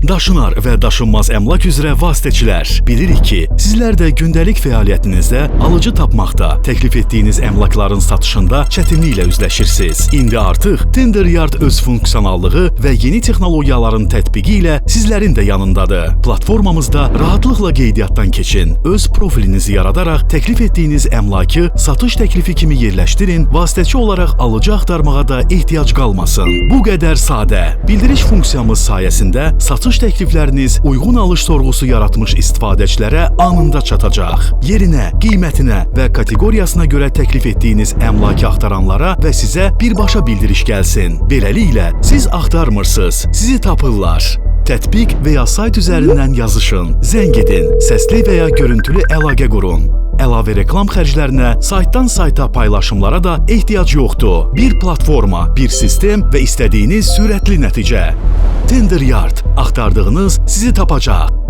Daşınar və daşınmaz əmlak üzrə vasitəçilər. Bilirik ki, sizlər də gündəlik fəaliyyətinizdə alıcı tapmaqda, təklif etdiyiniz əmlakların satışında çətinliklə üzləşirsiniz. İndi artıq TenderYard öz funksionallığı və yeni texnologiyaların tətbiqi ilə sizlərin də yanındadır. Platformamızda rahatlıqla qeydiyyatdan keçin. Öz profilinizi yaradaraq təklif etdiyiniz əmlakı satış təklifi kimi yerləşdirin, vasitəçi olaraq alıcı axtarmağa da ehtiyac qalmasın. Bu qədər sadə. Bildiriş funksiyamız sayəsində satış təklifləriniz uyğun alış sorğusu yaratmış istifadəçilərə anında çatacaq. Yerinə, qiymətinə və kateqoriyasına görə təklif etdiyiniz əmlakı axtaranlara və sizə birbaşa bildiriş gəlsin. Beləliklə, siz axtarmırsınız, sizi tapırlar. Tətbiq və ya sayt üzərindən yazışın, zəng edin, səsli və ya görüntülü əlaqə qurun. Əlavə reklam xərclərinə, saytdan sayta paylaşımlara da ehtiyac yoxdur. Bir platforma, bir sistem və istədiyiniz sürətli nəticə. TenderYard, axtardığınız sizi tapacaq.